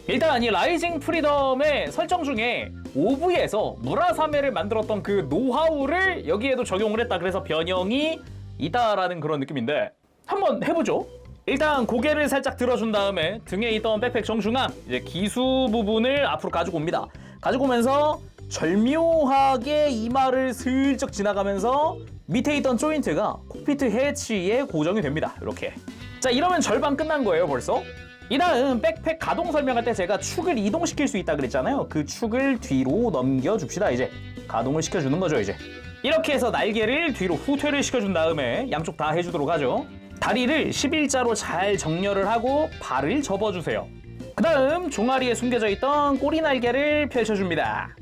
일단 이 라이징 프리덤의 설정 중에 오브에서 무라사메를 만들었던 그 노하우를 여기에도 적용을 했다. 그래서 변형이 있다라는 그런 느낌인데 한번 해보죠. 일단 고개를 살짝 들어준 다음에 등에 있던 백팩 정중앙 이제 기수 부분을 앞으로 가지고 옵니다. 가지고 오면서 절묘하게 이마를 슬쩍 지나가면서 밑에 있던 조인트가 콕피트 해치에 고정이 됩니다. 이렇게. 자, 이러면 절반 끝난 거예요, 벌써. 이 다음 백팩 가동 설명할 때 제가 축을 이동시킬 수 있다 그랬잖아요. 그 축을 뒤로 넘겨줍시다. 이제 가동을 시켜주는 거죠, 이제. 이렇게 해서 날개를 뒤로 후퇴를 시켜준 다음에 양쪽 다 해주도록 하죠. 다리를 11자로 잘 정렬을 하고 발을 접어주세요. 그 다음 종아리에 숨겨져 있던 꼬리 날개를 펼쳐줍니다.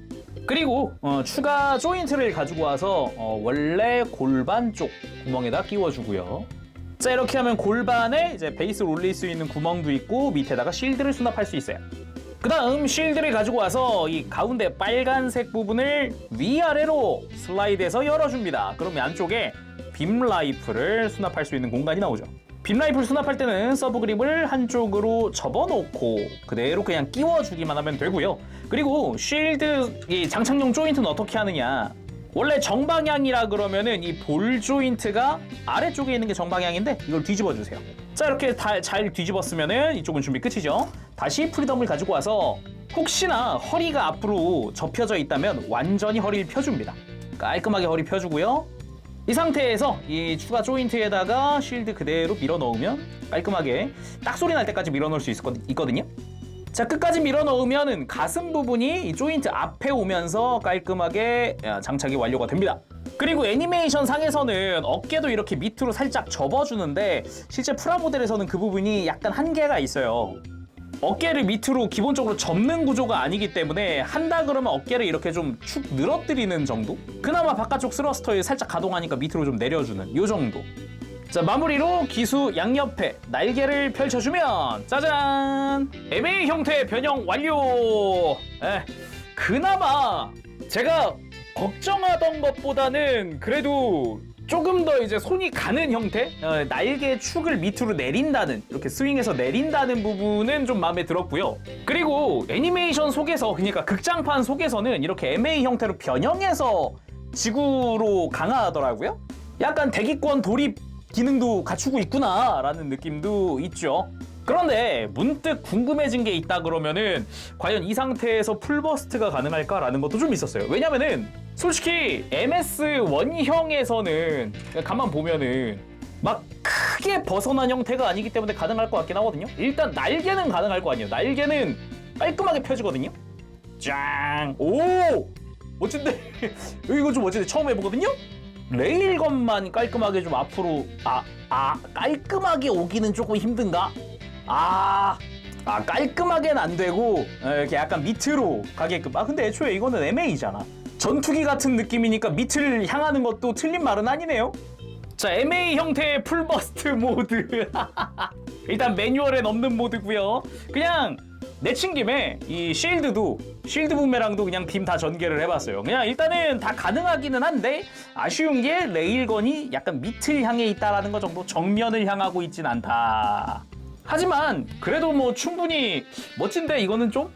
그리고 추가 조인트를 가지고 와서 원래 골반 쪽 구멍에다 끼워주고요. 자, 이렇게 하면 골반에 이제 베이스를 올릴 수 있는 구멍도 있고 밑에다가 실드를 수납할 수 있어요. 그 다음 실드를 가지고 와서 이 가운데 빨간색 부분을 위아래로 슬라이드해서 열어줍니다. 그러면 안쪽에 빔 라이플을 수납할 수 있는 공간이 나오죠. 빔 라이플 수납할 때는 서브 그립을 한쪽으로 접어놓고 그대로 그냥 끼워주기만 하면 되고요. 그리고 쉴드 이 장착용 조인트는 어떻게 하느냐. 원래 정방향이라 그러면은 이 볼 조인트가 아래쪽에 있는 게 정방향인데 이걸 뒤집어 주세요. 자, 이렇게 잘 뒤집었으면은 이쪽은 준비 끝이죠. 다시 프리덤을 가지고 와서 혹시나 허리가 앞으로 접혀져 있다면 완전히 허리를 펴줍니다. 깔끔하게 허리 펴주고요. 이 상태에서 이 추가 조인트에다가 쉴드 그대로 밀어 넣으면 깔끔하게 딱 소리 날 때까지 밀어 넣을 수 있거든요. 자, 끝까지 밀어 넣으면은 가슴 부분이 이 조인트 앞에 오면서 깔끔하게 장착이 완료가 됩니다. 그리고 애니메이션 상에서는 어깨도 이렇게 밑으로 살짝 접어주는데 실제 프라모델에서는 그 부분이 약간 한계가 있어요. 어깨를 밑으로 기본적으로 접는 구조가 아니기 때문에 한다 그러면 어깨를 이렇게 좀 축 늘어뜨리는 정도? 그나마 바깥쪽 스러스터에 살짝 가동하니까 밑으로 좀 내려주는 요 정도. 자, 마무리로 기수 양옆에 날개를 펼쳐주면 짜잔! MA 형태 변형 완료! 그나마 제가 걱정하던 것보다는 그래도 조금 더 이제 손이 가는 형태? 날개 축을 밑으로 내린다는, 이렇게 스윙해서 내린다는 부분은 좀 마음에 들었고요. 그리고 애니메이션 속에서, 그러니까 극장판 속에서는 이렇게 MA 형태로 변형해서 지구로 강화하더라고요. 약간 대기권 돌입 기능도 갖추고 있구나 라는 느낌도 있죠. 그런데 문득 궁금해진 게 있다 그러면은 과연 이 상태에서 풀버스트가 가능할까라는 것도 좀 있었어요. 왜냐면은 솔직히 MS1형에서는 가만 보면은 막 크게 벗어난 형태가 아니기 때문에 가능할 것 같긴 하거든요. 일단 날개는 가능할 거 아니에요. 날개는 깔끔하게 펴지거든요. 짱! 오! 멋진데? 이거 좀 멋진데? 처음 해보거든요? 레일건만 깔끔하게 좀 앞으로 깔끔하게 오기는 조금 힘든가? 깔끔하게는 안 되고 이렇게 약간 밑으로 가게끔. 근데 애초에 이거는 MA잖아. 전투기 같은 느낌이니까 밑을 향하는 것도 틀린 말은 아니네요. 자, MA 형태의 풀버스트 모드. 일단 매뉴얼엔 없는 모드고요. 그냥 내친 김에 이 실드 부메랑도 그냥 팀 다 전개를 해봤어요. 그냥 일단은 다 가능하기는 한데 아쉬운 게 레일건이 약간 밑을 향해 있다라는 거 정도, 정면을 향하고 있진 않다. 하지만 그래도 뭐 충분히 멋진데 이거는 좀?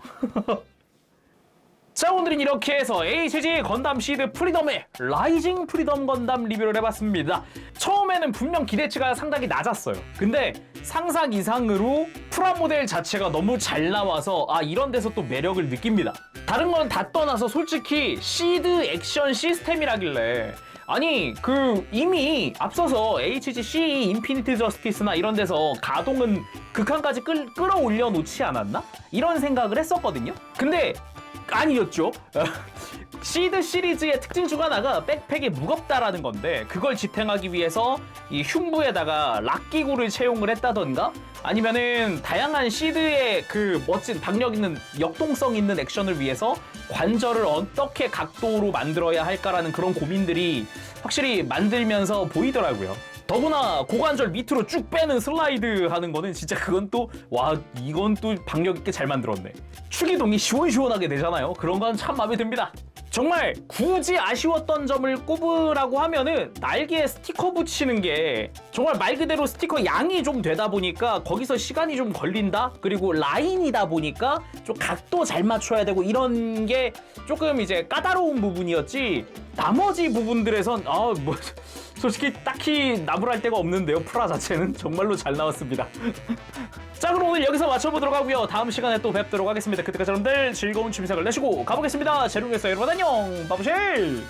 자, 오늘은 이렇게 해서 HG 건담 시드 프리덤의 라이징 프리덤 건담 리뷰를 해봤습니다. 처음에는 분명 기대치가 상당히 낮았어요. 근데 상상 이상으로 프라모델 자체가 너무 잘 나와서 이런 데서 또 매력을 느낍니다. 다른 건 다 떠나서 솔직히 시드 액션 시스템이라길래 아니 이미 앞서서 HGC 인피니트 저스티스나 이런 데서 가동은 극한까지 끌어올려 놓지 않았나? 이런 생각을 했었거든요. 근데 아니었죠. 시드 시리즈의 특징 중 하나가 백팩이 무겁다라는 건데 그걸 지탱하기 위해서 이 흉부에다가 락기구를 채용을 했다던가 아니면은 다양한 시드의 그 멋진 박력 있는 역동성 있는 액션을 위해서 관절을 어떻게 각도로 만들어야 할까라는 그런 고민들이 확실히 만들면서 보이더라고요. 더구나 고관절 밑으로 쭉 빼는 슬라이드 하는 거는 진짜 그건 또 이건 또 박력 있게 잘 만들었네. 추기동이 시원시원하게 되잖아요. 그런 건 참 마음에 듭니다. 정말 굳이 아쉬웠던 점을 꼽으라고 하면은 날개에 스티커 붙이는 게 정말 말 그대로 스티커 양이 좀 되다 보니까 거기서 시간이 좀 걸린다? 그리고 라인이다 보니까 좀 각도 잘 맞춰야 되고 이런 게 조금 이제 까다로운 부분이었지 나머지 부분들에선 솔직히 딱히 나불할 데가 없는데요. 프라 자체는 정말로 잘 나왔습니다. 자, 그럼 오늘 여기서 마쳐보도록 하고요. 다음 시간에 또 뵙도록 하겠습니다. 그때까지 여러분들 즐거운 취미생활 내시고 가보겠습니다. 제롱이었어요. 여러분 안녕. 바보실.